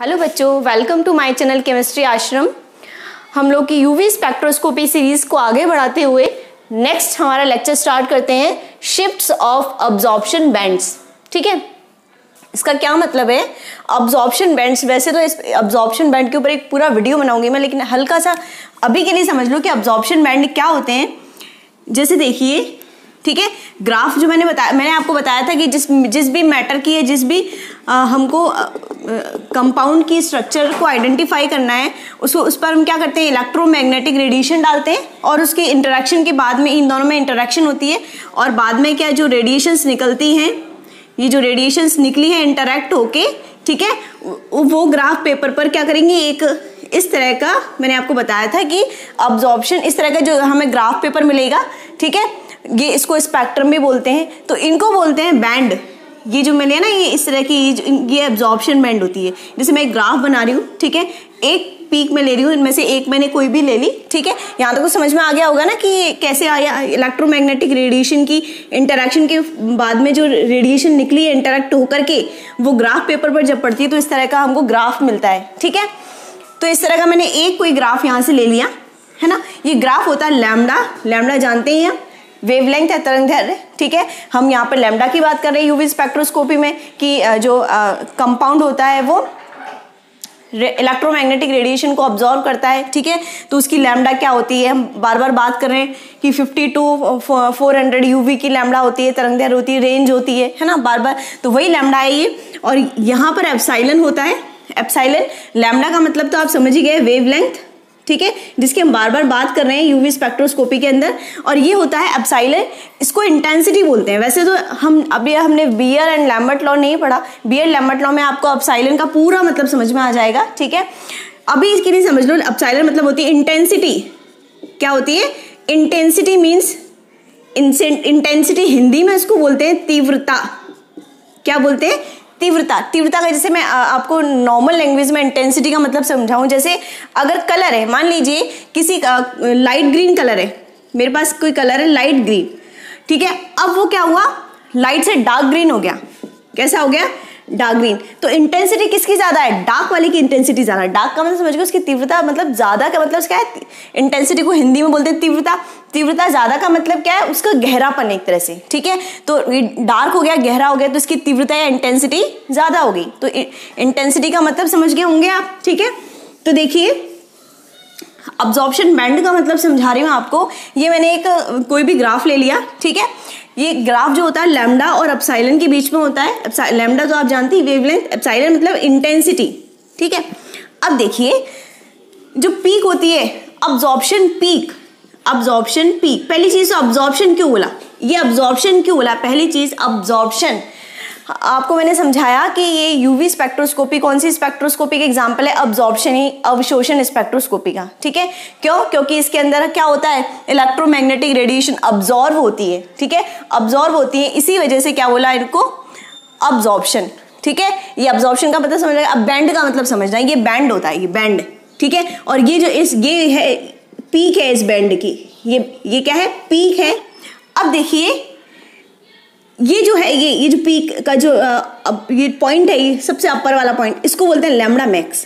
Hello बच्चों, welcome to my channel chemistry Ashram. हम लोग की यूवी स्पेक्ट्रोस्कोपी सीरीज को आगे बढ़ाते हुए नेक्स्ट हमारा लेक्चर स्टार्ट करते हैं, शिफ्ट्स ऑफ अब्जॉर्प्शन बैंड्स। ठीक है, इसका क्या मतलब है अब्जॉर्प्शन बैंड्स। वैसे तो इस अब्जॉर्प्शन बैंड के ऊपर एक पूरा वीडियो बनाऊंगी मैं, लेकिन हल्का सा अभी के लिए समझ लो कि अब्जॉर्प्शन बैंड क्या होते हैं। जैसे देखिए, ठीक है, ग्राफ जो मैंने आपको बताया था कि जिस भी मैटर की है, जिस भी हमको कंपाउंड की स्ट्रक्चर को आइडेंटिफाई करना है, उस पर हम क्या करते हैं, इलेक्ट्रोमैग्नेटिक रेडिएशन डालते हैं और उसके इंटरेक्शन के बाद में इन दोनों में इंटरेक्शन होती है और बाद में क्या जो रेडिएशंस निकलती हैं, ये जो रेडिएशंस निकली है इंटरेक्ट होके, ठीक है, वो ग्राफ पेपर पर क्या करेंगे, एक इस तरह का मैंने आपको बताया था कि अब्जॉर्प्शन इस तरह का जो हमें ग्राफ पेपर मिलेगा, ठीक है, ये इसको स्पेक्ट्रम भी बोलते हैं। तो इनको बोलते हैं बैंड। ये जो मैंने ना ये इस तरह की ये अब्जॉर्प्शन बैंड होती है। जैसे मैं एक ग्राफ बना रही हूँ, ठीक है, एक पीक में ले रही हूँ, इनमें से एक मैंने कोई भी ले ली, ठीक है। यहाँ तक तो समझ में आ गया होगा ना कि कैसे आया, इलेक्ट्रोमैग्नेटिक रेडिएशन की इंटरेक्शन के बाद में जो रेडिएशन निकली है इंटरेक्ट होकर के वो ग्राफ पेपर पर जब पड़ती है तो इस तरह का हमको ग्राफ मिलता है। ठीक है, तो इस तरह का मैंने एक कोई ग्राफ यहाँ से ले लिया है ना। ये ग्राफ होता है लैम्डा। लैम्डा जानते हैं आप, वेवलेंथ है, तरंगदैर्घ्य। ठीक है, हम यहाँ पर लैम्डा की बात कर रहे हैं यूवी स्पेक्ट्रोस्कोपी में कि जो कंपाउंड होता है वो इलेक्ट्रोमैग्नेटिक रेडिएशन को ऑब्जॉर्व करता है। ठीक है, तो उसकी लैम्डा क्या होती है, हम बार बार बात कर रहे हैं कि 50 to 400 यूवी की लैम्डा होती है, तरंगदैर्घ्य होती है, रेंज होती है ना, बार बार। तो वही लैम्डा है ये। और यहाँ पर एप्सिलॉन होता है। एप्सिलॉन, लैम्डा का मतलब तो आप समझ ही गए, वेवलेंथ, ठीक है, जिसकी हम बार बार बात कर रहे हैं यूवी स्पेक्ट्रोस्कोपी के अंदर। और ये होता है एप्सिलॉन, इसको इंटेंसिटी बोलते हैं। वैसे तो हमने बियर एंड लैम्बर्ट लॉ नहीं पढ़ा। बियर लैम्बर्ट लॉ में आपको एप्सिलॉन का पूरा मतलब समझ में आ जाएगा। ठीक है, अभी इसके लिए समझ लो, एप्सिलॉन मतलब होती है इंटेंसिटी। क्या होती है, इंटेंसिटी मीन्स इंटेंसिटी हिंदी में इसको बोलते हैं तीव्रता। क्या बोलते हैं, तीव्रता। तीव्रता का जैसे मैं आपको नॉर्मल लैंग्वेज में इंटेंसिटी का मतलब समझाऊं, जैसे अगर कलर है, मान लीजिए किसी का लाइट ग्रीन कलर है, मेरे पास कोई कलर है लाइट ग्रीन, ठीक है, अब वो क्या हुआ, लाइट से डार्क ग्रीन हो गया। कैसा हो गया, डार्क ग्रीन। तो इंटेंसिटी किसकी ज्यादा है, डार्क वाले की इंटेंसिटी ज्यादा है। डार्क का मतलब समझ गए, उसकी तीव्रता मतलब ज्यादा का मतलब क्या है, इंटेंसिटी को हिंदी में बोलते हैं तीव्रता। तीव्रता ज्यादा का मतलब क्या है, उसका गहरापन एक तरह से। ठीक है, तो डार्क हो गया, गहरा हो गया, तो इसकी तीव्रता या इंटेंसिटी ज्यादा हो गई। तो इंटेंसिटी का मतलब समझ गए होंगे आप। ठीक है, तो देखिए अब्जॉर्प्शन बैंड का मतलब समझा रही हूँ आपको। ये मैंने एक कोई भी ग्राफ ले लिया, ठीक है, ये ग्राफ जो होता है लैम्डा और एप्सिलॉन के बीच में होता है। लैम्डा तो आप जानती है वेवलेंथ, एप्सिलॉन मतलब इंटेंसिटी। ठीक है, अब देखिए जो पीक होती है, अब्जॉर्प्शन पीक। अब्जॉर्प्शन पीक, पहली चीज तो अब्जॉर्प्शन क्यों बोला, ये अब्जॉर्प्शन क्यों बोला, पहली चीज अब्जॉर्प्शन। आपको मैंने समझाया कि ये यूवी स्पेक्ट्रोस्कोपी कौन सी स्पेक्ट्रोस्कोपी का एग्जांपल है, अब्जॉर्प्शन ही अवशोषण स्पेक्ट्रोस्कोपी का। ठीक है, क्यों, क्योंकि इसके अंदर क्या होता है, इलेक्ट्रोमैग्नेटिक रेडिएशन अब्जॉर्ब होती है। ठीक है, अब्जॉर्ब होती है, इसी वजह से क्या बोला इनको, अब्जॉर्प्शन। ठीक है, ये अब्जॉर्प्शन का मतलब समझ रहे, अब बैंड का मतलब समझना है, ये बैंड होता है, ये बैंड। ठीक है, और ये जो ये है पीक है इस बैंड की, ये क्या है, पीक है। अब देखिए ये जो है, ये जो पीक का जो ये पॉइंट है, ये सबसे अपर वाला पॉइंट, इसको बोलते हैं lambda max.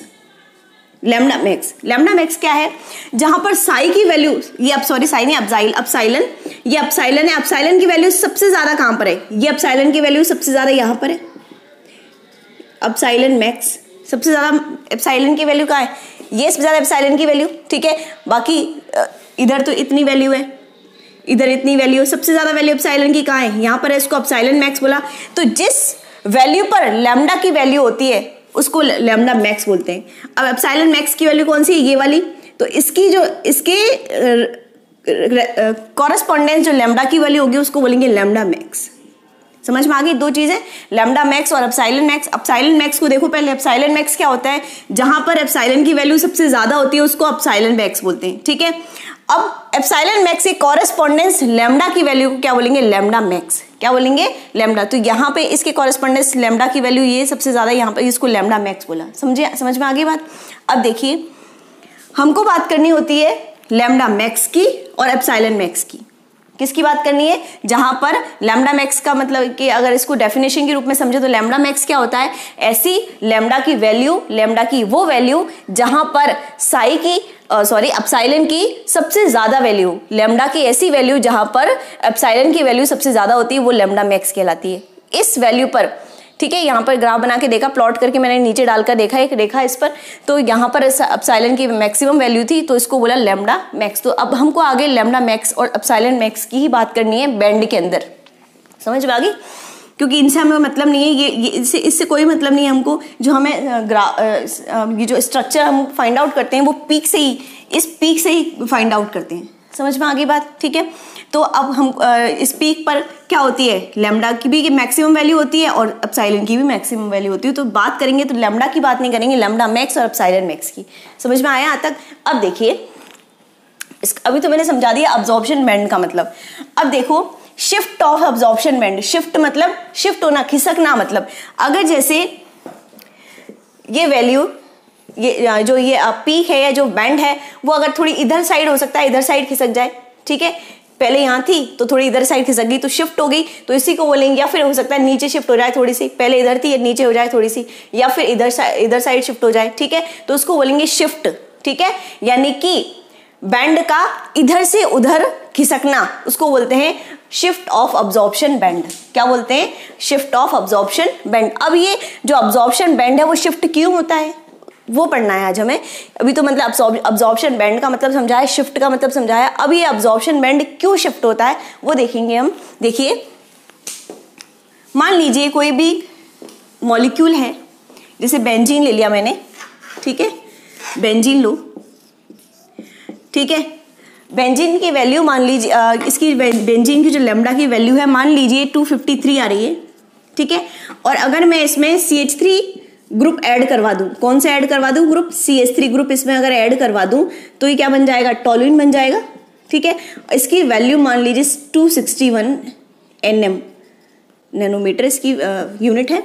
Lambda max, lambda max क्या है, जहां पर साई की वैल्यू, ये अब सॉरी साई नहीं, एप्सिलॉन, ये एप्सिलॉन है। एप्सिलॉन की वैल्यू सबसे ज्यादा कहां पर है, ये एप्सिलॉन की वैल्यू सबसे ज्यादा यहां पर है, एप्सिलॉन मैक्स सबसे ज्यादा। एप्सिलॉन की वैल्यू कहाँ है, ये सबसे ज्यादा एप्सिलॉन की वैल्यू। ठीक है, बाकी इधर तो इतनी वैल्यू है, इधर इतनी वैल्यू, सबसे ज्यादा वैल्यू एप्सिलॉन की कहाँ है, यहाँ पर है, इसको एप्सिलॉन मैक्स बोला। तो जिस वैल्यू पर लैम्डा की वैल्यू होती है उसको लैम्डा मैक्स बोलते हैं। अब एप्सिलॉन मैक्स की वैल्यू कौन सी है, ये वाली। तो इसकी जो इसके कॉरेस्पॉन्डेंस जो लैम्डा की वैल्यू होगी उसको बोलेंगे लैम्डा मैक्स। समझ में आ गई दो चीजें, लैम्डा मैक्स और एप्सिलॉन मैक्स। एप्सिलॉन मैक्स को देखो पहले, एप्सिलॉन मैक्स क्या होता है, जहां पर एप्सिलॉन की वैल्यू सबसे ज्यादा होती है उसको एप्सिलॉन मैक्स बोलते हैं। ठीक है, अब एप्सिलॉन मैक्स के कॉरेस्पॉन्डेंस लैम्डा की वैल्यू को क्या बोलेंगे, लैम्डा मैक्स। क्या बोलेंगे, लैम्डा। तो यहाँ पे इसके कॉरेस्पॉन्डेंस लैम्डा की वैल्यू ये सबसे ज्यादा, यहाँ पे इसको लैम्डा मैक्स बोला। समझ में आ गई बात। अब देखिए हमको बात करनी होती है लैम्डा मैक्स की और एप्सिलॉन मैक्स की, किसकी बात करनी है? जहां पर लैम्डा मैक्स का मतलब कि अगर इसको डेफिनेशन के रूप में समझे तो लैम्डा मैक्स क्या होता है? ऐसी लैम्डा की वैल्यू, लैम्डा की वो वैल्यू जहां पर साई की एप्सिलॉन की सबसे ज्यादा वैल्यू, लैम्डा की ऐसी वैल्यू जहां पर एप्सिलॉन की वैल्यू सबसे ज्यादा होती है, वो लैम्डा मैक्स कहलाती है। इस वैल्यू पर, ठीक है, यहाँ पर ग्राफ बना के देखा, प्लॉट करके मैंने नीचे डालकर देखा एक रेखा इस पर, तो यहाँ पर एप्सिलॉन की मैक्सिमम वैल्यू थी तो इसको बोला लैम्डा मैक्स। तो अब हमको आगे लैम्डा मैक्स और एप्सिलॉन मैक्स की ही बात करनी है बैंड के अंदर, समझ में आ गई? क्योंकि इनसे हमें मतलब नहीं है, ये इससे कोई मतलब नहीं है हमको। जो हमें ये जो स्ट्रक्चर हम फाइंड आउट करते हैं वो पीक से ही, इस पीक से ही फाइंड आउट करते हैं, समझ में आ गई बात? ठीक है, तो अब हम इस पीक पर क्या होती है, लैम्डा की भी मैक्सिमम वैल्यू होती है और एप्सिलॉन की भी मैक्सिमम वैल्यू होती है। तो बात करेंगे तो लैम्डा की बात नहीं करेंगे, लैम्डा मैक्स और एप्सिलॉन मैक्स की। समझ में आया यहाँ तक? अब देखिए, अभी तो मैंने समझा दिया अब्जॉर्प्शन बैंड का मतलब। अब देखो shift of absorption band. Shift मतलब शिफ्ट होना, खिसकना मतलब, अगर जैसे ये वैल्यू, ये जो ये पीक है या जो बैंड है वो अगर थोड़ी इधर साइड हो सकता है, इधर साइड खिसक जाए, ठीक है, पहले यहाँ थी तो थोड़ी इधर साइड खिसक गई तो शिफ्ट हो गई, तो इसी को बोलेंगे। या फिर हो सकता है नीचे शिफ्ट हो जाए थोड़ी सी, पहले इधर थी नीचे हो जाए थोड़ी सी, या फिर इधर साइड शिफ्ट हो जाए, ठीक है, तो उसको बोलेंगे शिफ्ट, ठीक है। यानी कि बैंड का इधर से उधर खिसकना, उसको बोलते हैं शिफ्ट ऑफ अब्जॉर्प्शन बैंड। क्या बोलते हैं? Shift of absorption band. अब ये जो अब्जॉर्प्शन बैंड है वो शिफ्ट क्यों होता है वो पढ़ना है आज हमें। अभी तो मतलब अब्जॉर्प्शन बैंड का मतलब समझाया, शिफ्ट का मतलब समझाया, अब ये अब्जॉर्प्शन बैंड क्यों शिफ्ट होता है वो देखेंगे हम। देखिए, मान लीजिए कोई भी मॉलिक्यूल है, जैसे बेंजीन ले लिया मैंने, ठीक है, बेंजीन लो, ठीक है, बेंजीन की वैल्यू मान लीजिए, इसकी बेंजीन की जो लैम्डा की वैल्यू है मान लीजिए 253 आ रही है, ठीक है, और अगर मैं इसमें CH3 ग्रुप ऐड करवा दूं, कौन सा ऐड करवा दूं? ग्रुप CH3 ग्रुप इसमें अगर ऐड करवा दूं तो ये क्या बन जाएगा? टॉल्यूइन बन जाएगा, ठीक है। इसकी वैल्यू मान लीजिए 261 nm, नैनोमीटर इसकी यूनिट है।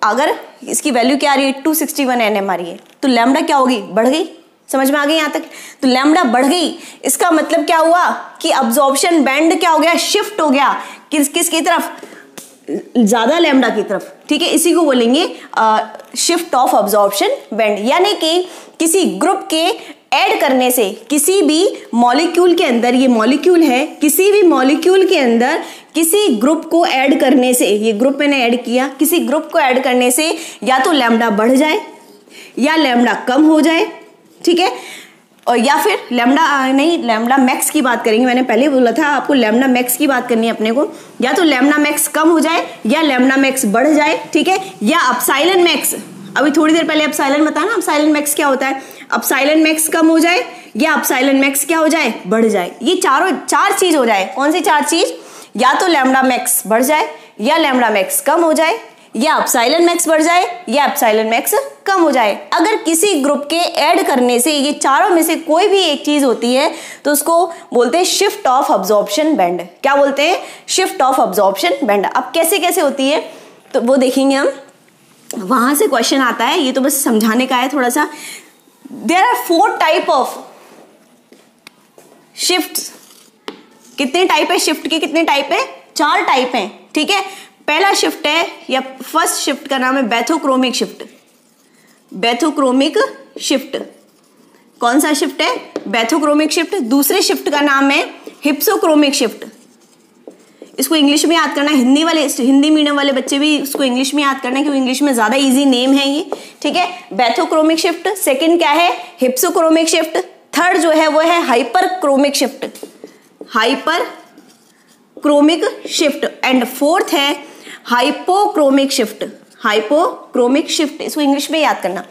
अगर इसकी वैल्यू क्या आ रही है? 261 nm आ रही है, तो लैम्डा क्या होगी? बढ़ गई। समझ में आ गई यहाँ तक? तो लैम्डा बढ़ गई, इसका मतलब क्या हुआ कि अब्जॉर्प्शन बैंड क्या हो गया? शिफ्ट हो गया। किसकी तरफ? ज्यादा लैम्डा की तरफ, ठीक है। इसी को बोलेंगे शिफ्ट ऑफ अब्जॉर्प्शन बैंड। यानी कि किसी ग्रुप के ऐड करने से, किसी भी मॉलिक्यूल के अंदर, ये मॉलिक्यूल है, किसी भी मॉलिक्यूल के अंदर किसी ग्रुप को ऐड करने से, ये ग्रुप मैंने ऐड किया, किसी ग्रुप को ऐड करने से या तो लैम्डा बढ़ जाए या लैम्डा कम हो जाए, ठीक है, और या फिर लैम्डा मैक्स की बात करेंगे। मैंने पहले बोला था आपको लैम्डा मैक्स की बात करनी है अपने को। या तो लैम्डा मैक्स कम हो जाए या लैम्डा मैक्स बढ़ जाए, ठीक है, या एप्सिलॉन मैक्स, अभी थोड़ी देर पहले एप्सिलॉन बताया ना, एप्सिलॉन मैक्स क्या होता है? एप्सिलॉन मैक्स कम हो जाए या एप्सिलॉन मैक्स क्या हो जाए? बढ़ जाए। ये चार चीज हो जाए। कौन सी चार चीज? या तो लैम्डा मैक्स बढ़ जाए या लैम्डा मैक्स कम हो जाए या एप्सिलॉन मैक्स बढ़ जाए या एप्सिलॉन मैक्स कम हो जाए। अगर किसी ग्रुप के ऐड करने से ये चारों में से कोई भी एक चीज होती है तो उसको बोलते हैं शिफ्ट ऑफ अब्जॉर्प्शन बैंड। क्या बोलते हैं? Shift of absorption band. अब कैसे कैसे होती है तो वो देखेंगे हम, वहां से क्वेश्चन आता है, ये तो बस समझाने का है थोड़ा सा। There are 4 type of shift. कितने टाइप है शिफ्ट के? कितने टाइप है? 4 टाइप है, ठीक है। पहला शिफ्ट है, या फर्स्ट शिफ्ट का नाम है बैथोक्रोमिक शिफ्ट। बैथोक्रोमिक शिफ्ट कौन सा शिफ्ट है? Bathochromic shift. दूसरे शिफ्ट का नाम है हिप्सोक्रोमिक शिफ्ट। इसको इंग्लिश में याद करना, हिंदी मीडियम वाले बच्चे भी इसको इंग्लिश में याद करना क्योंकि इंग्लिश में ज्यादा इजी नेम है ये, ठीक है। Bathochromic shift. सेकंड क्या है? Hypsochromic shift. थर्ड जो है वो है hyperchromic shift, hyperchromic shift. And fourth है हाइपोक्रोमिक शिफ्ट, हाइपोक्रोमिक शिफ्ट। इसको इंग्लिश में याद करना।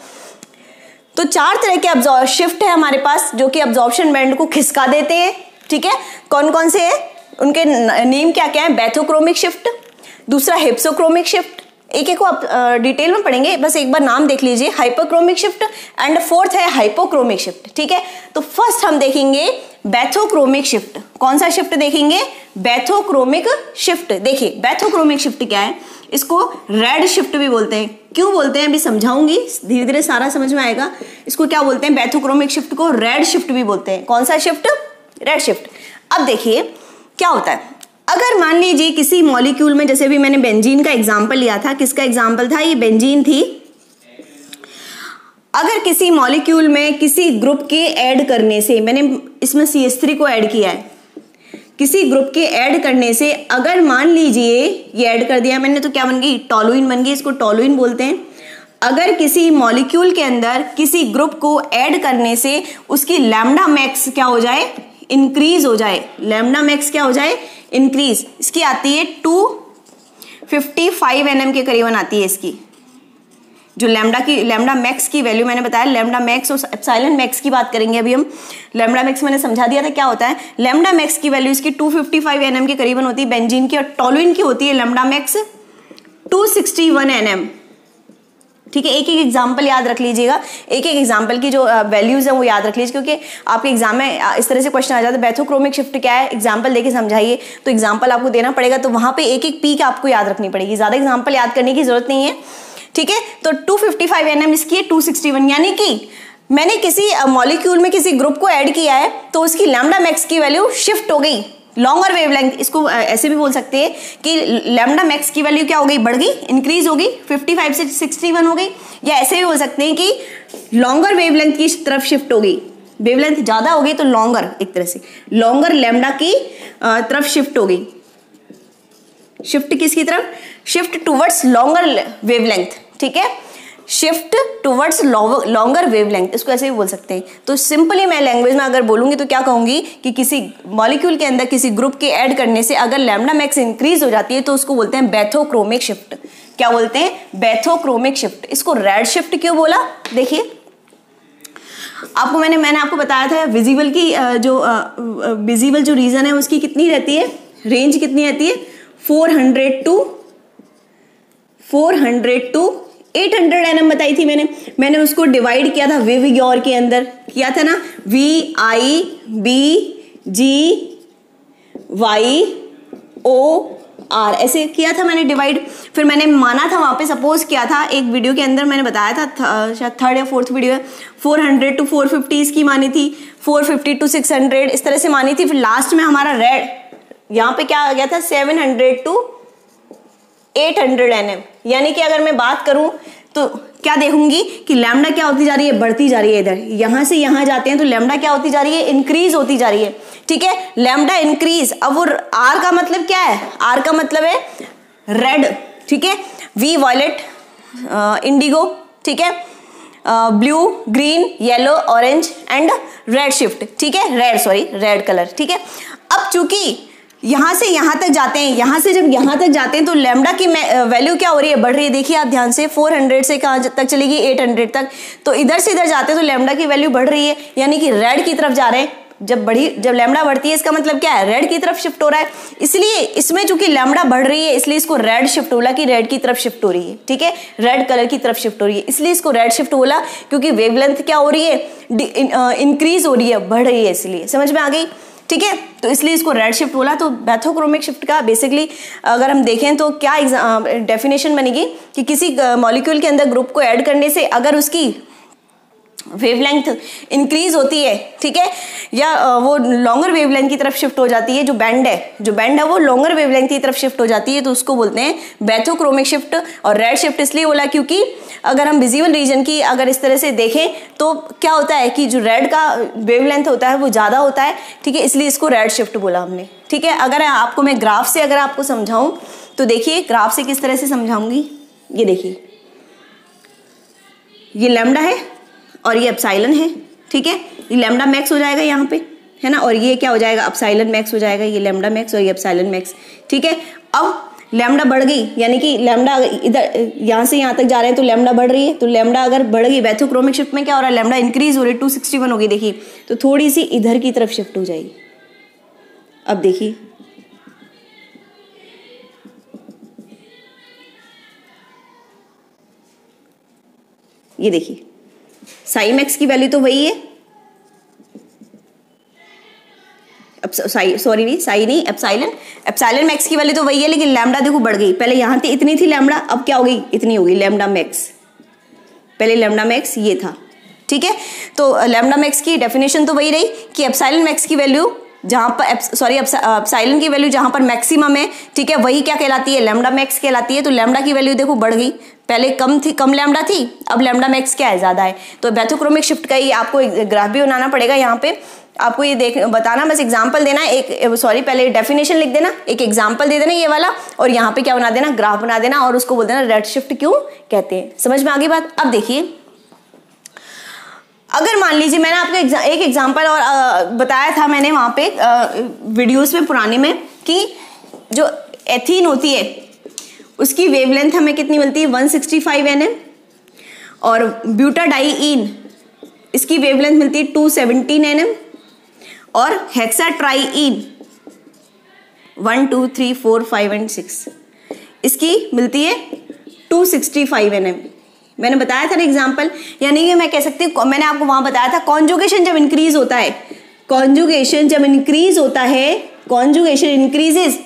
तो 4 तरह के शिफ्ट है हमारे पास जो कि अब्जॉर्प्शन बैंड को खिसका देते हैं, ठीक है। कौन कौन से हैं? उनके नेम क्या क्या है? बैथोक्रोमिक शिफ्ट, दूसरा हिप्सोक्रोमिक शिफ्ट, एक एक को आप डिटेल में पढ़ेंगे, बस एक बार नाम देख लीजिए। हाइपरक्रोमिक शिफ्ट एंड फोर्थ है हाइपोक्रोमिक शिफ्ट, ठीक है। तो फर्स्ट हम देखेंगे बैथोक्रोमिक शिफ्ट। कौन सा शिफ्ट देखेंगे? Bathochromic shift. देखिए बैथोक्रोमिक शिफ्ट क्या है? इसको रेड शिफ्ट भी बोलते हैं। क्यों बोलते हैं अभी समझाऊंगी, धीरे धीरे सारा समझ में आएगा। इसको क्या बोलते हैं? बैथोक्रोमिक शिफ्ट को रेड शिफ्ट भी बोलते हैं। कौन सा शिफ्ट? Red shift. अब देखिए क्या होता है, अगर मान लीजिए किसी मॉलिक्यूल में, जैसे भी मैंने बेंजीन का एग्जांपल लिया था, किसका एग्जांपल था, ये बेंजीन थी। अगर किसी मॉलिक्यूल में किसी ग्रुप के ऐड करने से, मैंने इसमें CH3 को ऐड किया है, किसी ग्रुप के ऐड करने से अगर मान लीजिए ये ऐड कर दिया मैंने, तो क्या बन गई, टॉलुइन बन गई, इसको टॉलुइन बोलते हैं। अगर किसी मॉलिक्यूल के अंदर किसी ग्रुप को ऐड करने से उसकी लैम्डा मैक्स क्या हो जाए, इंक्रीज हो जाए, लैम्डा मैक्स क्या हो जाए, इंक्रीज। इसकी आती है 255 nm के करीबन आती है इसकी, जो लैम्डा मैक्स की वैल्यू मैंने बताया, लैम्डा मैक्स और एप्सिलॉन मैक्स की बात करेंगे अभी हम। लैम्डा मैक्स मैंने समझा दिया था क्या होता है, लैम्डा मैक्स की वैल्यू इसकी 255 nm के करीबन होती है बेंजीन की, और टॉलुइन की होती है लैम्डा मैक्स 261 nm। ठीक है, एक एक एग्जाम्पल याद रख लीजिएगा, एक एक एग्जाम्पल की जो वैल्यूज है वो याद रख लीजिए, क्योंकि आपके एग्जाम में इस तरह से क्वेश्चन आ जाता है बैथोक्रोमिक शिफ्ट क्या है, एग्जाम्पल देके समझाइए, तो एग्जाम्पल आपको देना पड़ेगा, तो वहां पे एक एक पीक आपको याद रखनी पड़ेगी, ज्यादा एग्जाम्पल याद करने की जरूरत नहीं है। ठीक है, तो 255 nm इसकी है 261, यानी कि मैंने किसी मॉलिक्यूल में किसी ग्रुप को ऐड किया है तो उसकी लैम्डा मैक्स की वैल्यू शिफ्ट हो गई, लॉन्गर वेवलेंथ, इसको ऐसे भी बोल सकते हैं कि लैम्डा मैक्स की वैल्यू क्या हो गई, बढ़ गई, इंक्रीज हो गई, 55 से 61 हो गई, या ऐसे भी बोल सकते हैं कि लॉन्गर वेवलेंथ की तरफ शिफ्ट हो गई, वेवलेंथ ज्यादा हो गई तो लॉन्गर, एक तरह से लॉन्गर लैम्डा की तरफ शिफ्ट हो गई। शिफ्ट किसकी तरफ, शिफ्ट टुवर्ड्स लॉन्गर वेवलेंथ। ठीक है, शिफ्ट टुवर्ड्स लॉन्गर वेवलेंथ, इसको ऐसे भी बोल सकते हैं। तो सिंपली मैं लैंग्वेज में अगर बोलूंगी तो क्या कहूंगी कि किसी मॉलिक्यूल के अंदर किसी ग्रुप के ऐड करने से अगर लैम्डा मैक्स इंक्रीज हो जाती है तो उसको बोलते हैं बैथोक्रोमिक शिफ्ट। क्या बोलते हैं, बैथोक्रोमिक शिफ्ट। इसको रेड शिफ्ट क्यों बोला, देखिए आपको मैंने आपको बताया था विजिबल की विजिबल जो रीजन है उसकी कितनी रहती है, रेंज कितनी रहती है, 400 टू 800 nm बताई थी मैंने उसको डिवाइड किया था विविग्योर के अंदर, किया था ना, VIBGYOR ऐसे किया था मैंने डिवाइड। फिर मैंने माना था वहां पे, सपोज किया था एक वीडियो के अंदर मैंने बताया था, शायद 3rd या 4th वीडियो है, 400 टू 450 इसकी मानी थी, 450 टू 600 इस तरह से मानी थी। फिर लास्ट में हमारा रेड यहाँ पे क्या आ गया था, 700 टू 800 nm, यानी कि अगर मैं बात करूं तो क्या देखूंगी कि लैम्डा क्या होती जा रही है, बढ़ती जा रही है। इधर यहां से यहां जाते हैं तो लैम्डा क्या होती जा रही है, इंक्रीज होती जा रही है। ठीक है, लैम्डा इंक्रीज। अब वो आर का मतलब क्या है, आर का मतलब है रेड। ठीक है, वी वॉयलेट, इंडिगो, ठीक है, blue, green, yellow, orange and red shift. ठीक है, रेड कलर। ठीक है, अब चूंकि यहां से यहां तक जाते हैं, यहां से जब यहां तक जाते हैं तो लैम्डा की वैल्यू क्या हो रही है, बढ़ रही है। देखिए आप ध्यान से, 400 से कहां तक चलेगी, 800 तक। तो इधर से इधर जाते हैं तो लैम्डा की वैल्यू बढ़ रही है, यानी कि रेड की तरफ जा रहे हैं। जब लैम्डा बढ़ती है इसका मतलब क्या है, रेड की तरफ शिफ्ट हो रहा है। इसलिए इसमें चूंकि लैम्डा बढ़ रही है इसलिए इसको रेड शिफ्ट बोला कि रेड की तरफ शिफ्ट हो रही है। ठीक है, रेड कलर की तरफ शिफ्ट हो रही है, इसलिए इसको रेड शिफ्ट बोला, क्योंकि वेवलेंथ क्या हो रही है, इंक्रीज हो रही है, बढ़ रही है, इसलिए। समझ में आ गई। ठीक है, तो इसलिए इसको रेड शिफ्ट बोला। तो बैथोक्रोमिक शिफ्ट का बेसिकली अगर हम देखें तो क्या डेफिनेशन बनेगी कि किसी मॉलिक्यूल के अंदर ग्रुप को ऐड करने से अगर उसकी वेवलेंथ इंक्रीज होती है, ठीक है, या वो लॉन्गर वेवलेंथ की तरफ शिफ्ट हो जाती है, जो बैंड है वो लॉन्गर वेवलेंथ की तरफ शिफ्ट हो जाती है, तो उसको बोलते हैं बैथोक्रोमिक शिफ्ट। और रेड शिफ्ट इसलिए बोला क्योंकि अगर हम विजिबल रीजन की अगर इस तरह से देखें तो क्या होता है कि जो रेड का वेवलेंथ होता है वो ज्यादा होता है। ठीक है, इसलिए इसको रेड शिफ्ट बोला हमने। ठीक है, अगर आपको मैं ग्राफ से अगर आपको समझाऊं तो देखिए ग्राफ से किस तरह से समझाऊंगी। ये देखिए, ये लैम्डा है और ये एप्सिलॉन है। ठीक है, ये लैम्डा मैक्स हो जाएगा यहाँ पे, है ना, और ये क्या हो जाएगा, एप्सिलॉन मैक्स हो जाएगा। ये लैम्डा मैक्स और ये एप्सिलॉन मैक्स। ठीक है, अब लैम्डा बढ़ गई, यानी कि लैम्डा इधर यहाँ से यहाँ तक जा रहे हैं तो लैम्डा बढ़ रही है। तो लैम्डा अगर बढ़ गई, बैथोक्रोमिक शिफ्ट में क्या हो रहा है, लैम्डा इंक्रीज हो रही है, 261 हो गई। देखिए, तो थोड़ी सी इधर की तरफ शिफ्ट हो जाएगी। अब देखिए, ये देखिए, साई मैक्स की वैल्यू तो वही है, एप्सिलॉन मैक्स की वैल्यू तो वही है, लेकिन लैम्डा देखो बढ़ गई। पहले यहां थी, इतनी थी लैम्डा, अब क्या हो गई, इतनी हो गई लैम्डा मैक्स। पहले लैम्डा मैक्स ये था। ठीक है, तो लैम्डा मैक्स की डेफिनेशन तो वही रही कि एप्सिलॉन मैक्स की वैल्यू जहाँ पर सॉरी एप्सिलॉन की वैल्यू जहाँ पर मैक्सिमम है, ठीक है, वही क्या कहलाती है, लैम्डा मैक्स कहलाती है। तो लैम्डा की वैल्यू देखो बढ़ गई, पहले कम थी, कम लैम्डा थी, अब लैम्डा मैक्स क्या है, ज़्यादा है। तो बैथोक्रोमिक शिफ्ट का ही आपको ग्राफ भी बनाना पड़ेगा। यहाँ पे आपको ये बताना, बस एग्जाम्पल देना, एक सॉरी पहले डेफिनेशन लिख देना, एक एग्जाम्पल दे देना ये वाला, और यहाँ पे क्या बना देना, ग्राफ बना देना, और उसको बोल देना रेड शिफ्ट क्यों कहते हैं। समझ में आ गई बात। अब देखिए, अगर मान लीजिए मैंने आपको एक एग्जाम्पल और बताया था मैंने वहाँ पे वीडियोस में पुराने में, कि जो एथीन होती है उसकी वेवलेंथ हमें कितनी मिलती है, 165 nm, और ब्यूटाडाइईन इसकी वेवलेंथ मिलती है 217 nm, और हेक्साट्राइईन 1 2 3 4 5 और 6 इसकी मिलती है 265 nm। मैंने बताया था ना एग्जाम्पल, यानी कि मैं कह सकती हूँ, मैंने आपको वहां बताया था कॉन्जुगेशन जब इंक्रीज होता है, कॉन्जुगेशन जब इंक्रीज होता है, कॉन्जुगेशन इंक्रीजेस,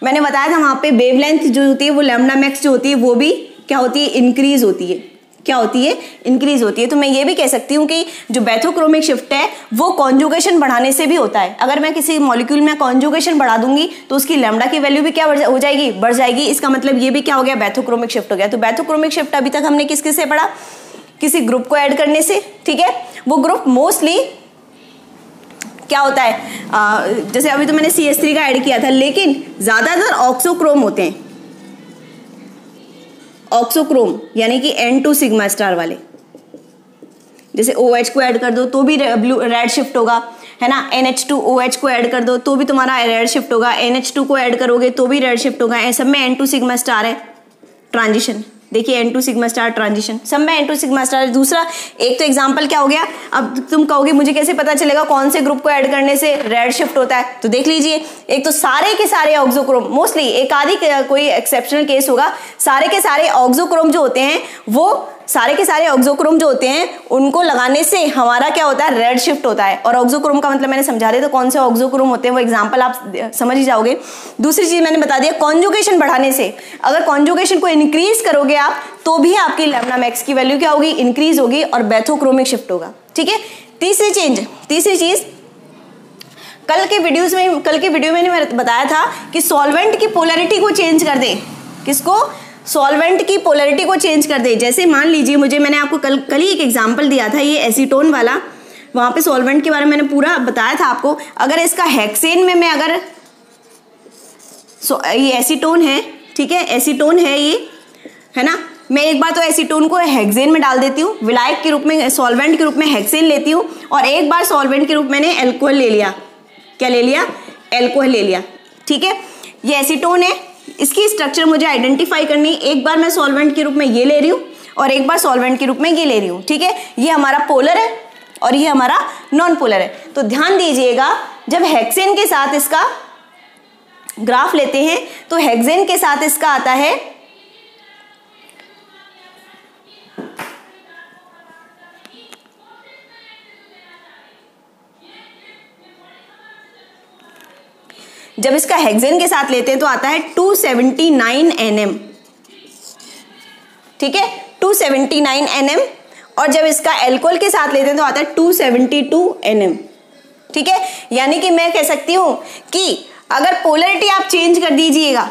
मैंने बताया था वहां पे वेवलेंथ जो होती है वो लैम्डा मैक्स जो होती है वो भी क्या होती है, इंक्रीज होती है। क्या होती है, इंक्रीज होती है। तो मैं ये भी कह सकती हूँ कि जो बैथोक्रोमिक शिफ्ट है वो कॉन्जुगेशन बढ़ाने से भी होता है। अगर मैं किसी मॉलिक्यूल में कॉन्जुगेशन बढ़ा दूंगी तो उसकी लैम्डा की वैल्यू भी क्या हो जाएगी, बढ़ जाएगी। इसका मतलब ये भी क्या हो गया, बैथोक्रोमिक शिफ्ट हो गया। तो बैथोक्रोमिक शिफ्ट अभी तक हमने किस किस से पढ़ा, किसी ग्रुप को ऐड करने से, ठीक है। वो ग्रुप मोस्टली क्या होता है, जैसे अभी तो मैंने CH3 का ऐड किया था, लेकिन ज्यादातर ऑक्सोक्रोम होते हैं, ऑक्सोक्रोम यानी कि N2 सिग्मा स्टार वाले। जैसे OH को ऐड कर दो तो भी रेड शिफ्ट होगा, है ना। NH2OH को ऐड कर दो तो भी तुम्हारा रेड शिफ्ट होगा, NH2 को ऐड करोगे तो भी रेड शिफ्ट होगा। सब में N2 सिग्मा स्टार है, ट्रांजिशन देखिए, N2 सिग्मा स्टार ट्रांजिशन, सब में N2 सिग्मा स्टार। दूसरा एक तो एग्जांपल क्या हो गया, अब तुम कहोगे मुझे कैसे पता चलेगा कौन से ग्रुप को ऐड करने से रेड शिफ्ट होता है, तो देख लीजिए, एक तो सारे के सारे ऑक्सोक्रोम, मोस्टली एक आदि कोई एक्सेप्शनल केस होगा, सारे के सारे ऑक्सोक्रोम जो होते हैं वो सारे के सारे ऑक्सोक्रोम जो होते हैं उनको लगाने से हमारा क्या होता है, रेड शिफ्ट होता है। और ऑक्सोक्रोम का मतलब मैंने समझा दिया, तो कौन से ऑक्सोक्रोम होते हैं वो एग्जांपल आप समझ ही जाओगे। दूसरी चीज मैंने बता दिया, कॉन्जुगेशन बढ़ाने से, अगर कॉन्जुगेशन को इंक्रीज करोगे आप तो भी आपकी लैम्डा मैक्स की वैल्यू क्या होगी, इंक्रीज होगी, और बैथोक्रोमिक शिफ्ट होगा, ठीक है। तीसरी चीज, कल के वीडियो में मैंने बताया था कि सॉल्वेंट की पोलैरिटी को चेंज कर दे। किसको, सॉल्वेंट की पोलैरिटी को चेंज कर दे। जैसे मान लीजिए मैंने आपको कल ही एक एग्जांपल दिया था, ये एसीटोन वाला, वहां पे सॉल्वेंट के बारे में मैंने पूरा बताया था आपको। अगर इसका हेक्सेन में मैं अगर ये एसीटोन है, ठीक है, एसीटोन है ये, है ना, मैं एक बार तो एसीटोन को हेक्सेन में डाल देती हूँ, विलायक के रूप में, सॉल्वेंट के रूप में हेक्सेन लेती हूँ, और एक बार सॉल्वेंट के रूप मैंने एल्कोहल ले लिया। क्या ले लिया, एल्कोहल ले लिया, ठीक है। ये एसीटोन है, इसकी स्ट्रक्चर मुझे आइडेंटिफाई करनी, एक बार मैं सॉल्वेंट के रूप में ये ले रही हूँ और एक बार सॉल्वेंट के रूप में ये ले रही हूँ, ठीक है। ये हमारा पोलर है और ये हमारा नॉन पोलर है। तो ध्यान दीजिएगा, जब हेक्सेन के साथ इसका ग्राफ लेते हैं तो हेक्सेन के साथ इसका आता है जब इसका हेक्सेन के साथ लेते हैं तो आता है 279 nm, ठीक है, 279 nm। और जब इसका एल्कोहल के साथ लेते हैं तो आता है 272 nm, ठीक है। यानी कि मैं कह सकती हूं कि अगर पोलैरिटी आप चेंज कर दीजिएगा,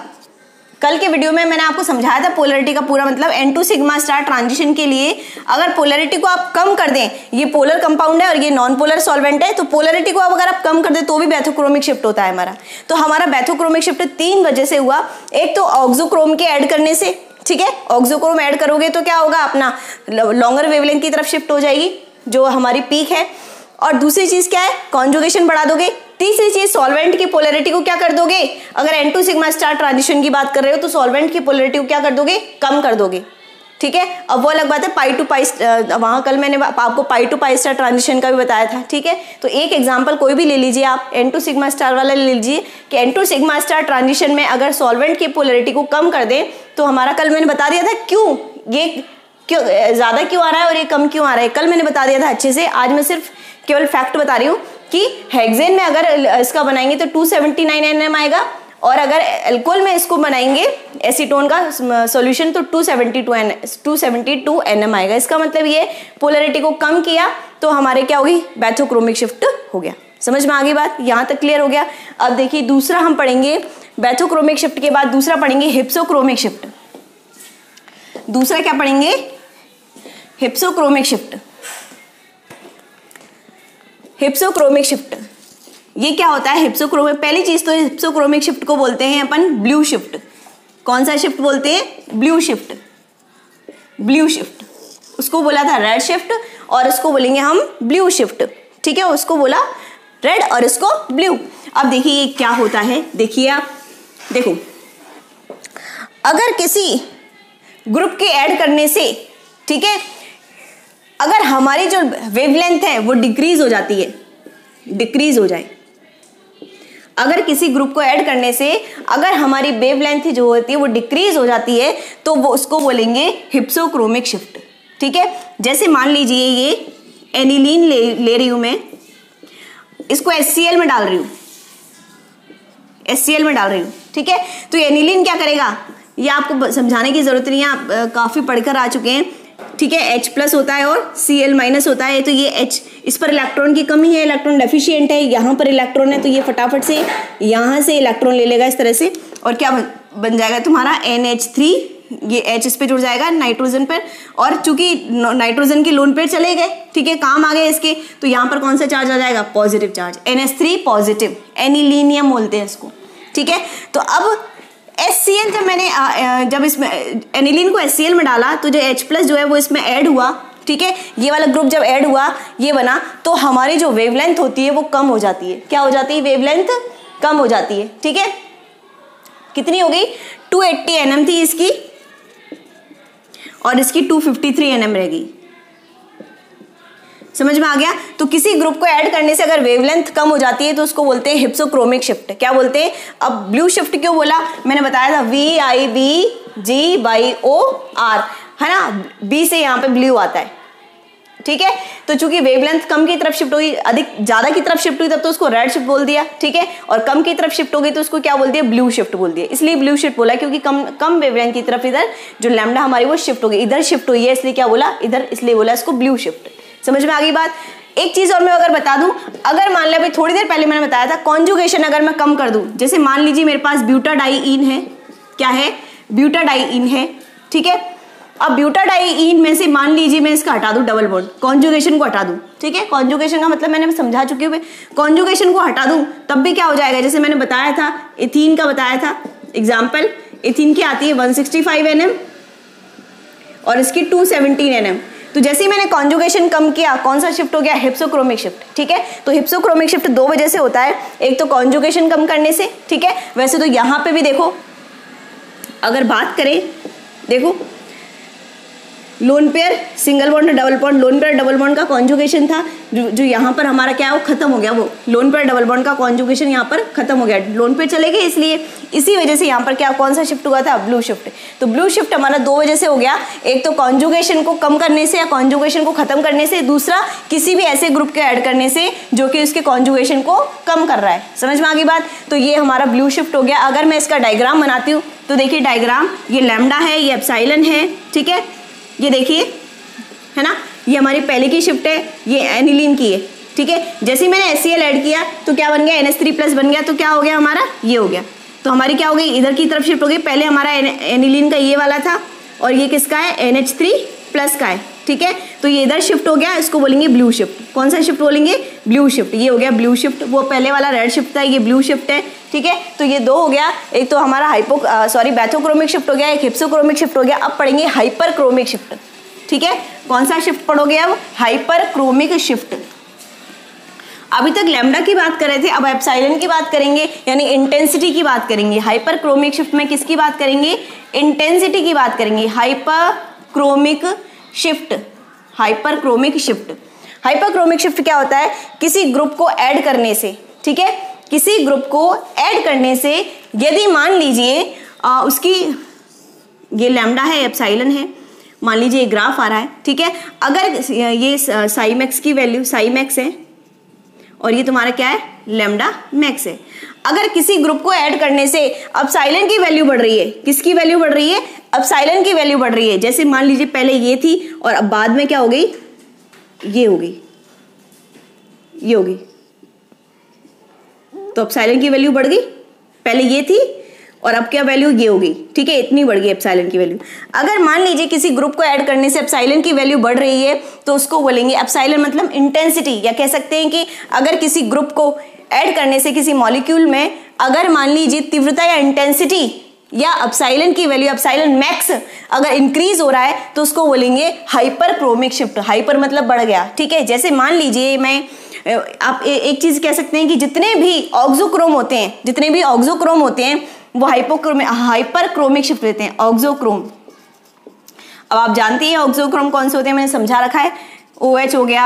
कल के वीडियो में मैंने आपको समझाया था पोलैरिटी का पूरा मतलब, N2 सिग्मा स्टार ट्रांजिशन के लिए अगर पोलैरिटी को आप कम कर दें, ये पोलर कंपाउंड है और ये नॉन पोलर सॉल्वेंट है, तो पोलैरिटी को अगर आप कम कर दें तो भी बैथोक्रोमिक शिफ्ट होता है हमारा। तो हमारा बैथोक्रोमिक शिफ्ट 3 वजह से हुआ। एक तो ऑक्सोक्रोम के ऐड करने से, ठीक है, ऑक्सोक्रोम ऐड करोगे तो क्या होगा, अपना लॉन्गर वेवलेंथ की तरफ शिफ्ट हो जाएगी जो हमारी पीक है। और दूसरी चीज क्या है, कॉन्जुगेशन बढ़ा दोगे। तीसरी चीज, सॉल्वेंट की पोलैरिटी को क्या कर दोगे, अगर N2 सिग्मा स्टार ट्रांजिशन की बात कर रहे हो तो सॉल्वेंट की पोलैरिटी को क्या कर दोगे, कम कर दोगे, ठीक है। अब वो अलग बात है, पाई टू पाई, वहां कल मैंने आपको पाई टू पाई स्टार ट्रांजिशन का भी बताया था, ठीक है। तो एक एग्जांपल कोई भी ले लीजिए आप, N2 सिग्मा स्टार वाला ले लीजिए कि N2 सिग्मा स्टार ट्रांजिशन में अगर सॉल्वेंट की पोलैरिटी को कम कर दें तो हमारा, कल मैंने बता दिया था क्यों ये ज्यादा क्यों आ रहा है और ये कम क्यों आ रहा है, कल मैंने बता दिया था अच्छे से। आज मैं सिर्फ केवल फैक्ट बता रही हूँ कि हेक्सेन में अगर इसका बनाएंगे तो 279 nm आएगा, और अगर अल्कोहल में इसको बनाएंगे एसीटोन का सॉल्यूशन तो 272 nm आएगा। इसका मतलब ये पोलैरिटी को कम किया तो हमारे क्या होगी, बैथोक्रोमिक शिफ्ट हो गया। समझ में आ गई बात, यहां तक क्लियर हो गया। अब देखिए दूसरा हम पढ़ेंगे, बैथोक्रोमिक शिफ्ट के बाद दूसरा पढ़ेंगे हिप्सोक्रोमिक शिफ्ट। दूसरा क्या पढ़ेंगे? Hypsochromic shift. हिप्सोक्रोमिक शिफ्ट ये क्या होता है? हिप्सोक्रोमिक, पहली चीज तो हिप्सोक्रोमिक शिफ्ट को बोलते हैं अपन ब्लू शिफ्ट। कौन सा शिफ्ट बोलते हैं? Blue shift. ब्लू शिफ्ट, उसको बोला था रेड शिफ्ट और इसको बोलेंगे हम ब्लू शिफ्ट, ठीक है। उसको बोला रेड और इसको ब्लू। अब देखिए ये क्या होता है, देखिए आप देखो, अगर किसी ग्रुप के ऐड करने से, ठीक है, अगर हमारी जो वेवलेंथ है वो डिक्रीज हो जाती है, डिक्रीज हो जाए, अगर किसी ग्रुप को ऐड करने से अगर हमारी वेवलेंथ जो होती है वो डिक्रीज हो जाती है तो वो उसको बोलेंगे हिप्सोक्रोमिक शिफ्ट, ठीक है। जैसे मान लीजिए ये एनिलीन ले रही हूं मैं, इसको HCl में डाल रही हूं, HCl में डाल रही हूं, ठीक है। तो एनिलीन क्या करेगा, ये आपको समझाने की जरूरत नहीं है, आप काफी पढ़कर आ चुके हैं, ठीक है। H+ होता है और Cl- होता है, तो ये H, इस पर इलेक्ट्रॉन की कमी है, इलेक्ट्रॉन डेफिशिएंट है, यहाँ पर इलेक्ट्रॉन है, तो ये फटाफट से यहाँ से इलेक्ट्रॉन ले लेगा इस तरह से, और क्या बन जाएगा तुम्हारा NH3, ये H इस पे जुड़ जाएगा नाइट्रोजन पर, और चूंकि नाइट्रोजन के लोन पेयर चले गए, ठीक है, काम आ गए इसके, तो यहाँ पर कौन सा चार्ज आ जाएगा? Positive charge, NH3 positive, anilinium बोलते हैं इसको, ठीक है। तो अब HCl जब मैंने जब इसमें एनिलीन को HCl में डाला तो जो H+ जो है वो इसमें ऐड हुआ, ठीक है। ये वाला ग्रुप जब ऐड हुआ, ये बना, तो हमारी जो वेवलेंथ होती है वो कम हो जाती है। क्या हो जाती है? वेवलेंथ कम हो जाती है, ठीक है। कितनी हो गई? 280 nm थी इसकी, और इसकी 253 nm रह गई। समझ में आ गया? तो किसी ग्रुप को ऐड करने से अगर वेवलेंथ कम हो जाती है तो उसको बोलते हैं हिप्सोक्रोमिक शिफ्ट। क्या बोलते हैं? अब ब्लू शिफ्ट क्यों बोला? मैंने बताया था VIBG/OR, है ना, B से यहाँ पे ब्लू आता है, ठीक है। तो चूंकि वेवलेंथ कम की तरफ शिफ्ट हुई, अधिक ज्यादा की तरफ शिफ्ट हुई, तब तो उसको रेड शिफ्ट बोल दिया, ठीक है, और कम की तरफ शिफ्ट हो गई तो उसको क्या बोल दिया? ब्लू शिफ्ट बोल दिया। इसलिए ब्लू शिफ्ट बोला क्योंकि कम वेवलेंथ की तरफ इधर जो लैम्डा हमारी वो शिफ्ट हो गई, इधर शिफ्ट हुई है, इसलिए क्या बोला? इधर, इसलिए बोला इसको ब्लू शिफ्ट। समझ में आ गई बात? एक चीज और मैं अगर बता दूं, अगर मान लिया, अभी थोड़ी देर पहले मैंने बताया था, कॉन्जुगेशन अगर मैं कम कर दूं, जैसे मान लीजिए मेरे पास ब्यूटाडाइईन है, क्या है? ब्यूटाडाइईन है, ठीक है। अब ब्यूटाडाइईन में से मान लीजिए मैं इसका हटा दूं डबल बॉन्ड, कॉन्जुगेशन को हटा दूं, ठीक है। कॉन्जुगेशन का मतलब मैंने समझा चुकी हूँ, कॉन्जुगेशन को हटा दूं तब भी क्या हो जाएगा? जैसे मैंने बताया था एथीन का, बताया था एग्जाम्पल, एथीन की आती है 165 nm और इसकी 217 nm। तो जैसे ही मैंने कॉन्जुगेशन कम किया, कौन सा शिफ्ट हो गया? हिप्सोक्रोमिक शिफ्ट, ठीक है। तो हिप्सोक्रोमिक शिफ्ट दो वजह से होता है, एक तो कॉन्जुगेशन कम करने से, ठीक है। वैसे तो यहाँ पे भी देखो, अगर बात करें, देखो lone pair single bond double bond, lone pair double bond का कॉन्जुगेशन था, जो यहाँ पर हमारा क्या है वो खत्म हो गया, वो लोन पेयर डबल बॉन्ड का कॉन्जुगेशन यहाँ पर खत्म हो गया, लोन पेयर चले गए, इसलिए इसी वजह से यहाँ पर क्या, कौन सा शिफ्ट हुआ था? Blue shift. तो ब्लू शिफ्ट हमारा दो वजह से हो गया, एक तो कॉन्जुगेशन को कम करने से या कॉन्जुगेशन को खत्म करने से, दूसरा किसी भी ऐसे ग्रुप के ऐड करने से जो कि उसके कॉन्जुगेशन को कम कर रहा है। समझ में आ गई बात? तो ये हमारा ब्लू शिफ्ट हो गया। अगर मैं इसका डायग्राम बनाती हूँ तो देखिए डायग्राम, ये लैम्डा है, ये एप्सिलॉन है, ठीक है, ये देखिए, है ना, ये हमारी पहले की शिफ्ट है, ये एनिलीन की है, ठीक है। जैसे ही मैंने HCl ऐड किया तो क्या बन गया? NH3+ बन गया, तो क्या हो गया हमारा? ये हो गया। तो हमारी क्या हो गई? इधर की तरफ शिफ्ट हो गई। पहले हमारा एनिलीन का ये वाला था और ये किसका है? NH3+ का है, ठीक है। तो ये इधर शिफ्ट हो गया, इसको बोलेंगे ब्लू शिफ्ट। कौन सा शिफ्ट बोलेंगे? Blue shift. ये हो गया ब्लू शिफ्ट, वो पहले वाला रेड शिफ्ट था, ये ब्लू शिफ्ट है, ठीक है। तो ये दो हो गया, एक तो हमारा बैथोक्रोमिक शिफ्ट हो गया, एक हिप्सोक्रोमिक शिफ्ट हो गया। अब पढ़ेंगे हाइपरक्रोमिक शिफ्ट, ठीक है। कौन सा शिफ्ट पढ़ोगे अब? Hyperchromic shift. अभी तक लैम्डा की बात कर रहे थे, अब एप्सिलॉन की बात करेंगे, यानी इंटेंसिटी की बात करेंगे। हाइपरक्रोमिक शिफ्ट में किसकी बात करेंगे? इंटेंसिटी की बात करेंगे। Hyperchromic shift, hyperchromic shift. Hyperchromic shift क्या होता है? किसी ग्रुप को ऐड करने से, ठीक है, किसी ग्रुप को ऐड करने से यदि मान लीजिए उसकी, ये लैम्डा है, एप्सिलॉन है, मान लीजिए ये ग्राफ आ रहा है, ठीक है। अगर ये साई मैक्स की वैल्यू साई मैक्स है और ये तुम्हारा क्या है? लैम्डा मैक्स है। अगर किसी ग्रुप को ऐड करने से एप्सिलॉन की वैल्यू बढ़ रही है, किसकी वैल्यू बढ़ रही है? एप्सिलॉन की वैल्यू बढ़ रही है। जैसे मान लीजिए पहले ये थी और अब बाद में क्या हो गई? ये हो गई, ये हो गई, तो एप्सिलॉन की वैल्यू बढ़ गई, पहले ये थी और अब क्या वैल्यू ये हो गई, ठीक है, इतनी बढ़ गई एप्सिलॉन की वैल्यू। अगर मान लीजिए किसी ग्रुप को ऐड करने से एप्सिलॉन की वैल्यू बढ़ रही है तो उसको बोलेंगे एप्सिलॉन मतलब इंटेंसिटी, या कह सकते हैं कि अगर किसी ग्रुप को ऐड करने से किसी मॉलिक्यूल में अगर मान लीजिए तीव्रता या इंटेंसिटी या एप्सिलॉन की वैल्यू एप्सिलॉन मैक्स अगर इंक्रीज हो रहा है तो उसको बोलेंगे हाइपरक्रोमिक शिफ्ट। हाइपर मतलब बढ़ गया, ठीक है। जैसे मान लीजिए मैं आप एक चीज कह सकते हैं कि जितने भी ऑक्सोक्रोम होते हैं वो हाइपरक्रोमिक शिफ्ट देते हैं, ऑक्सोक्रोम। अब आप जानते हैं ऑक्सोक्रोम कौन से होते हैं, मैंने समझा रखा है। OH हो गया,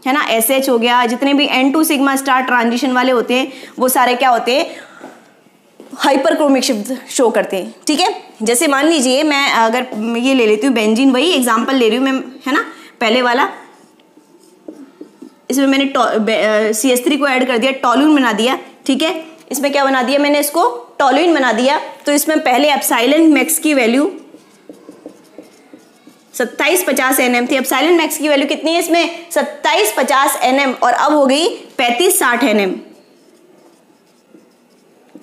है ना, SH हो गया, जितने भी N2 सिग्मा स्टार ट्रांजिशन वाले होते हैं वो सारे क्या होते हैं, हाइपरक्रोमिक शिफ्ट शो करते हैं, ठीक है। जैसे मान लीजिए मैं अगर ये ले लेती हूँ बेंजीन, वही एग्जांपल ले रही हूँ मैं, है ना, पहले वाला, इसमें मैंने CH3 को ऐड कर दिया, टॉलून बना दिया, ठीक है। इसमें क्या बना दिया मैंने, इसको टॉलूइन बना दिया। तो इसमें पहले एप्सिलॉन मैक्स की वैल्यू 2750 nm थी। एप्सिलॉन मैक्स की वैल्यू कितनी है इसमें, 2750 nm, और अब हो गई 3560 nm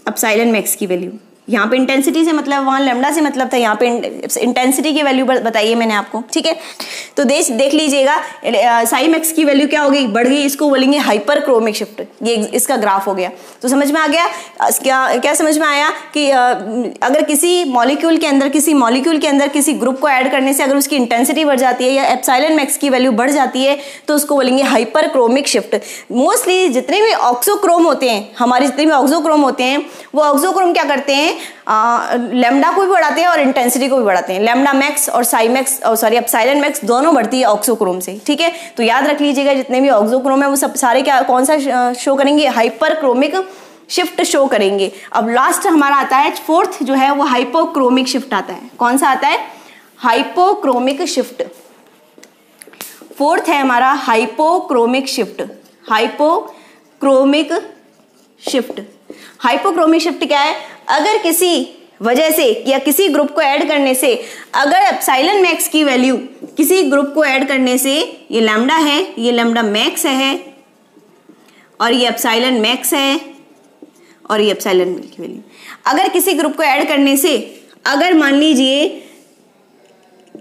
एप्सिलॉन मैक्स की वैल्यू। यहाँ पे इंटेंसिटी से मतलब, वहां लैम्डा से मतलब था, यहाँ पे इंटेंसिटी की वैल्यू बताइए मैंने आपको, ठीक है। तो देख लीजिएगा साई मैक्स की वैल्यू क्या हो गई, बढ़ गई, इसको बोलेंगे हाइपरक्रोमिक शिफ्ट। ये इसका ग्राफ हो गया। तो समझ में आ गया, क्या समझ में आया कि अगर किसी मॉलिक्यूल के अंदर किसी ग्रुप को ऐड करने से अगर उसकी इंटेंसिटी बढ़ जाती है या एप्सिलॉन मैक्स की वैल्यू बढ़ जाती है तो उसको बोलेंगे हाइपरक्रोमिक शिफ्ट। मोस्टली जितने भी ऑक्सोक्रोम होते हैं, हमारे जितने भी ऑक्सोक्रोम होते हैं, वो ऑक्सोक्रोम क्या करते हैं, लैम्डा को भी बढ़ाते हैं और इंटेंसिटी को भी बढ़ाते हैं। लैम्डा मैक्स और एप्सिलॉन मैक्स दोनों बढ़ती है ऑक्सोक्रोम से, ठीक है। तो याद रख लीजिएगा जितने भी ऑक्सोक्रोम है वो सब सारे क्या, कौन सा शो करेंगे, हाइपरक्रोमिक शिफ्ट शो करेंगे। अब लास्ट हमारा आता है फोर्थ जो है वो हाइपोक्रोमिक शिफ्ट आता है। कौन सा आता है, हाइपोक्रोमिक शिफ्ट। फोर्थ है हमारा हाइपोक्रोमिक शिफ्ट। हाइपोक्रोमिक शिफ्ट क्या है, अगर किसी वजह से या किसी ग्रुप को ऐड करने से अगर एप्सिलॉन मैक्स की वैल्यू किसी ग्रुप को ऐड करने से, ये लैम्डा है, ये लैम्डा मैक्स है और ये एप्सिलॉन मैक्स है और ये एप्सिलॉन की वैल्यू, अगर किसी ग्रुप को ऐड करने से अगर मान लीजिए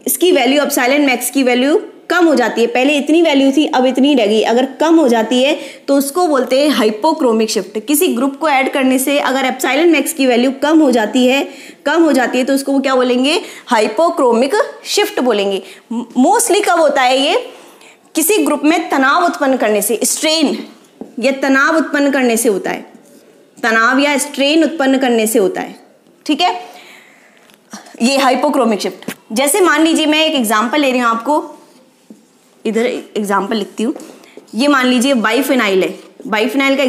इसकी वैल्यू एप्सिलॉन मैक्स की वैल्यू कम हो जाती है, पहले इतनी वैल्यू थी अब इतनी रह गई, अगर कम हो जाती है तो उसको बोलते हैं हाइपोक्रोमिक शिफ्ट। किसी ग्रुप को ऐड करने से अगर एप्सिलॉन मैक्स की वैल्यू कम हो जाती है तो उसको क्या बोलेंगे, हाइपोक्रोमिक शिफ्ट बोलेंगे। मोस्टली कब होता है ये, किसी ग्रुप में तनाव उत्पन्न करने से, स्ट्रेन या तनाव उत्पन्न करने से होता है, तनाव या स्ट्रेन उत्पन्न करने से होता है, ठीक है, ये हाइपोक्रोमिक शिफ्ट। जैसे मान लीजिए मैं एक एग्जांपल ले रही हूं आपको, इधर एग्जाम्पल लिखती हूँ। ये मान लीजिए बाइफिनाइल है, बाइफिनाइल का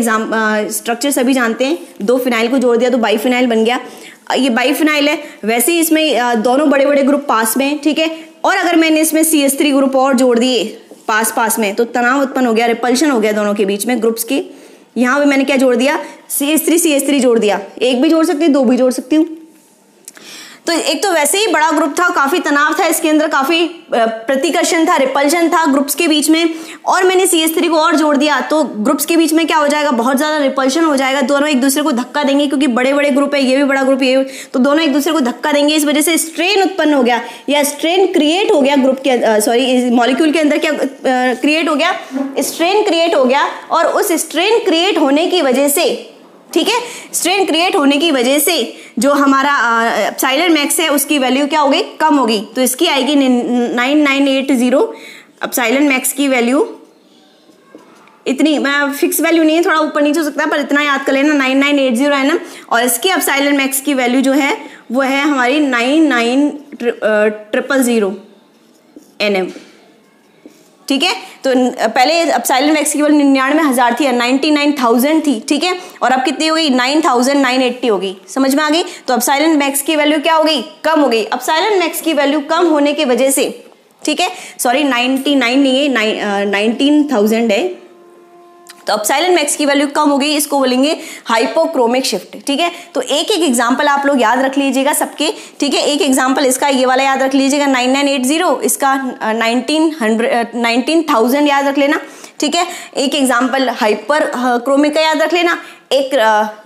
स्ट्रक्चर सभी जानते हैं, 2 फिनाइल को जोड़ दिया तो बाइफिनाइल बन गया। ये बाइफिनाइल है, वैसे ही इसमें दोनों बड़े बड़े ग्रुप पास में, ठीक है, और अगर मैंने इसमें CH3 ग्रुप और जोड़ दिए पास में तो तनाव उत्पन्न हो गया, रिपल्शन हो गया दोनों के बीच में ग्रुप्स की। यहाँ पे मैंने क्या जोड़ दिया, CH3 जोड़ दिया, एक भी जोड़ सकती हूँ, 2 भी जोड़ सकती हूँ। तो एक तो वैसे ही बड़ा ग्रुप था, काफी तनाव था इसके अंदर, काफी प्रतिकर्षण था, रिपल्शन था ग्रुप्स के बीच में, और मैंने CH3 को और जोड़ दिया तो ग्रुप्स के बीच में क्या हो जाएगा, बहुत ज्यादा रिपल्शन हो जाएगा, दोनों एक दूसरे को धक्का देंगे क्योंकि बड़े बड़े ग्रुप है, ये भी बड़ा ग्रुप, ये, तो दोनों एक दूसरे को धक्का देंगे। इस वजह से स्ट्रेन उत्पन्न हो गया या स्ट्रेन क्रिएट हो गया ग्रुप के मॉलिक्यूल के अंदर, क्या क्रिएट हो गया, स्ट्रेन क्रिएट हो गया। और उस स्ट्रेन क्रिएट होने की वजह से, ठीक है, स्ट्रेन क्रिएट होने की वजह से जो हमारा एप्सिलॉन मैक्स है उसकी वैल्यू क्या हो गई, कम होगी। तो इसकी आएगी 9980, एप्सिलॉन मैक्स की वैल्यू इतनी, मैं फिक्स वैल्यू नहीं है, थोड़ा ऊपर नीचे हो सकता है पर इतना याद कर लेना 9980 nm, और इसकी एप्सिलॉन मैक्स की वैल्यू जो है वो है हमारी 99000 nm, ठीक है। तो पहले एप्सिलॉन मैक्स की वैल्यू 99,000 थी, 99,000 थी, ठीक है, और अब कितनी हो गई, 9,980 हो गई। समझ में आ गई। तो एप्सिलॉन मैक्स की वैल्यू क्या हो गई, कम हो गई। एप्सिलॉन मैक्स की वैल्यू कम होने की वजह से, ठीक है, सॉरी 99 नहीं है, 19,000 है, तो एप्सिलॉन मैक्स की वैल्यू कम हो गई, इसको बोलेंगे हाइपोक्रोमिक शिफ्ट, ठीक है। तो एक एग्जांपल आप लोग याद रख लीजिएगा सबके, ठीक है। एक एग्जांपल इसका ये वाला याद रख लीजिएगा 9980, इसका 19,000 याद रख लेना, ठीक है। एक एग्जाम्पल हाइपर क्रोमिक का याद रख लेना, एक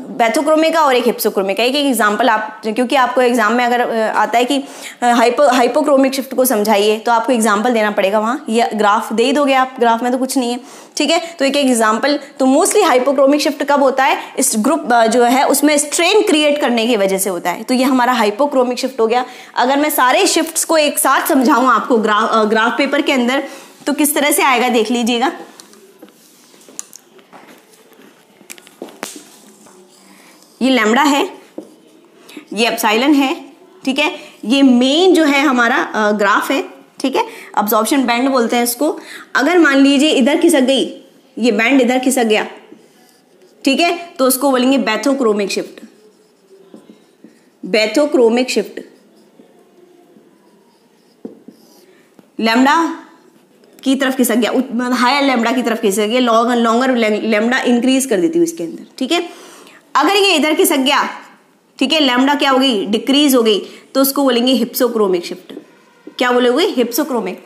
बैथोक्रोमिक का और एक हिप्सोक्रोमिक का। एक एग्जाम्पल आप, क्योंकि आपको एग्जाम में अगर आता है कि हाइपोक्रोमिक शिफ्ट को समझाइए तो आपको एग्जाम्पल देना पड़ेगा, वहाँ ये ग्राफ दे ही दोगे आप, ग्राफ में तो कुछ नहीं है, ठीक है। तो एक एग्जाम्पल, तो मोस्टली हाइपोक्रोमिक शिफ्ट कब होता है, इस ग्रुप जो है उसमें स्ट्रेन क्रिएट करने की वजह से होता है, तो ये हमारा हाइपोक्रोमिक शिफ्ट हो गया। अगर मैं सारे शिफ्ट्स को एक साथ समझाऊं आपको ग्राफ पेपर के अंदर तो किस तरह से आएगा देख लीजिएगा। ये लैम्डा है, ये एप्सिलॉन है, ठीक है। ये मेन जो है हमारा ग्राफ है, ठीक है। अब्जॉर्प्शन बैंड बोलते हैं इसको। अगर मान लीजिए इधर खिसक गई, ये बैंड इधर खिसक गया, ठीक है, तो उसको बोलेंगे bathochromic shift. Bathochromic shift lambda की तरफ खिसक गया, हायर लैम्डा की तरफ खिसक गया, लॉन्गर लैम्डा इंक्रीज कर देती हूँ इसके अंदर, ठीक है। अगर ये इधर खिसक गया, ठीक है, लैम्डा क्या हो गई, डिक्रीज हो गई, तो उसको बोलेंगे हिप्सोक्रोमिक शिफ्ट। क्या बोलोगे, हिप्सोक्रोमिक।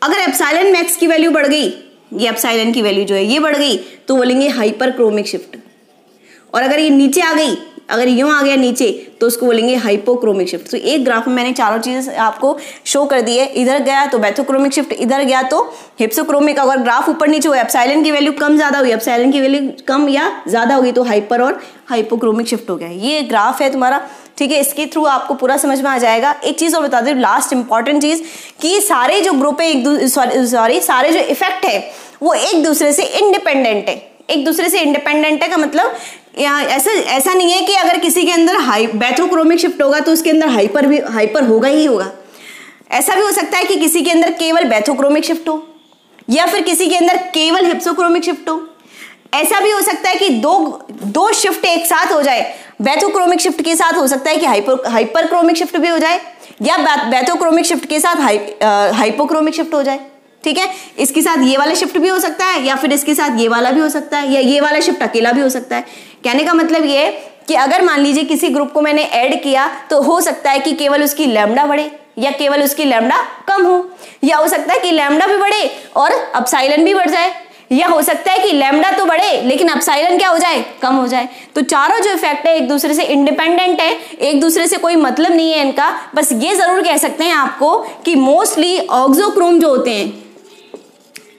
अगर एप्सिलॉन मैक्स की वैल्यू बढ़ गई, ये एप्सिलॉन की वैल्यू जो है ये बढ़ गई, तो बोलेंगे हाइपरक्रोमिक शिफ्ट। और अगर ये नीचे आ गई, अगर यूं आ गया नीचे, तो उसको बोलेंगे हाइपोक्रोमिक शिफ्ट। तो एक ग्राफ में मैंने चारों चीजें आपको शो कर दी है, इधर गया तो बैथोक्रोमिक शिफ्ट, इधर गया तो हिप्सोक्रोमिक। अगर ग्राफ ऊपर नीचे हो, एप्सिलॉन की वैल्यू कम ज्यादा हुई, एप्सिलॉन की वैल्यू कम या ज्यादा होगी, तो हाइपर और हाइपोक्रोमिक शिफ्ट हो गया। ये ग्राफ है तुम्हारा, ठीक है। इसके थ्रू आपको पूरा समझ में आ जाएगा। एक चीज और बता दें, लास्ट इंपॉर्टेंट चीज, कि सारे जो ग्रुप है सारे जो इफेक्ट है वो एक दूसरे से इंडिपेंडेंट है। एक दूसरे से इंडिपेंडेंट है का मतलब ऐसा नहीं है कि अगर किसी के अंदर बैथोक्रोमिक शिफ्ट होगा तो उसके अंदर हाइपर होगा ही होगा। ऐसा भी हो सकता है कि किसी के अंदर केवल बैथोक्रोमिक शिफ्ट हो, या फिर किसी के अंदर केवल हिप्सोक्रोमिक शिफ्ट हो। ऐसा भी हो सकता है कि दो शिफ्ट एक साथ हो जाए, बैथोक्रोमिक शिफ्ट के साथ हो सकता है कि हाइपरक्रोमिक शिफ्ट भी हो जाए, या बैथोक्रोमिक शिफ्ट के साथ हाइपोक्रोमिक शिफ्ट हो जाए, ठीक है। इसके साथ ये वाला शिफ्ट भी हो सकता है, या फिर इसके साथ ये वाला भी हो सकता है, या ये वाला शिफ्ट अकेला भी हो सकता है। कहने का मतलब ये है कि अगर मान लीजिए किसी ग्रुप को मैंने ऐड किया, तो हो सकता है कि केवल उसकी लैम्डा बढ़े या केवल उसकी लैम्डा कम हो, या हो सकता है कि लैम्डा भी बढ़े और एप्सिलॉन भी बढ़ जाए, या हो सकता है कि लैम्डा तो बढ़े लेकिन एप्सिलॉन क्या हो जाए, कम हो जाए। तो चारों जो इफेक्ट है एक दूसरे से इंडिपेंडेंट है, एक दूसरे से कोई मतलब नहीं है इनका। बस ये जरूर कह सकते हैं आपको कि मोस्टली ऑक्सोक्रोम जो होते हैं,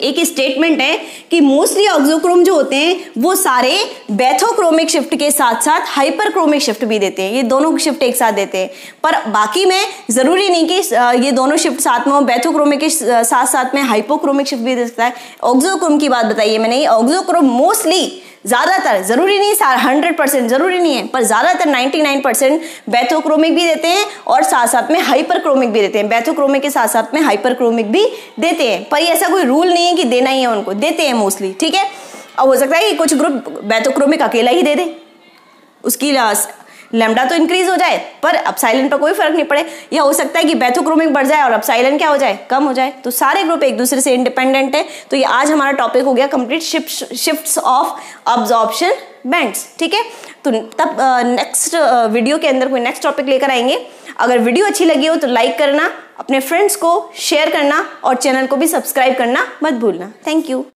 एक स्टेटमेंट है कि मोस्टली ऑक्सोक्रोम जो होते हैं वो सारे बैथोक्रोमिक शिफ्ट के साथ साथ हाइपरक्रोमिक शिफ्ट भी देते हैं। ये दोनों शिफ्ट एक साथ देते हैं, पर बाकी में जरूरी नहीं कि ये दोनों शिफ्ट साथ में हो। बैथोक्रोमिक के साथ साथ में हाइपोक्रोमिक शिफ्ट भी दे सकता है। ऑक्सोक्रोम की बात बताइए मैंने, ऑक्सोक्रोम मोस्टली ज्यादातर, जरूरी नहीं 100% जरूरी नहीं है, पर ज्यादातर 99% बैथोक्रोमिक भी देते हैं और साथ साथ में हाइपरक्रोमिक भी देते हैं। बैथोक्रोमिक के साथ साथ में हाइपरक्रोमिक भी देते हैं, पर ऐसा कोई रूल नहीं है कि देना ही है उनको, देते हैं मोस्टली, ठीक है। अब हो सकता है कि कुछ ग्रुप बैथोक्रोमिक अकेला ही दे दे, उसकी लैम्डा तो इंक्रीज हो जाए पर एप्सिलॉन पर कोई फर्क नहीं पड़े, या हो सकता है कि बैथोक्रोमिक बढ़ जाए और एप्सिलॉन क्या हो जाए, कम हो जाए। तो सारे ग्रुप एक दूसरे से इंडिपेंडेंट है। तो ये आज हमारा टॉपिक हो गया complete shifts of absorption bands, ठीक है। तो तब नेक्स्ट वीडियो के अंदर कोई नेक्स्ट टॉपिक लेकर आएंगे। अगर वीडियो अच्छी लगी हो तो लाइक करना, अपने फ्रेंड्स को शेयर करना और चैनल को भी सब्सक्राइब करना मत भूलना। Thank you.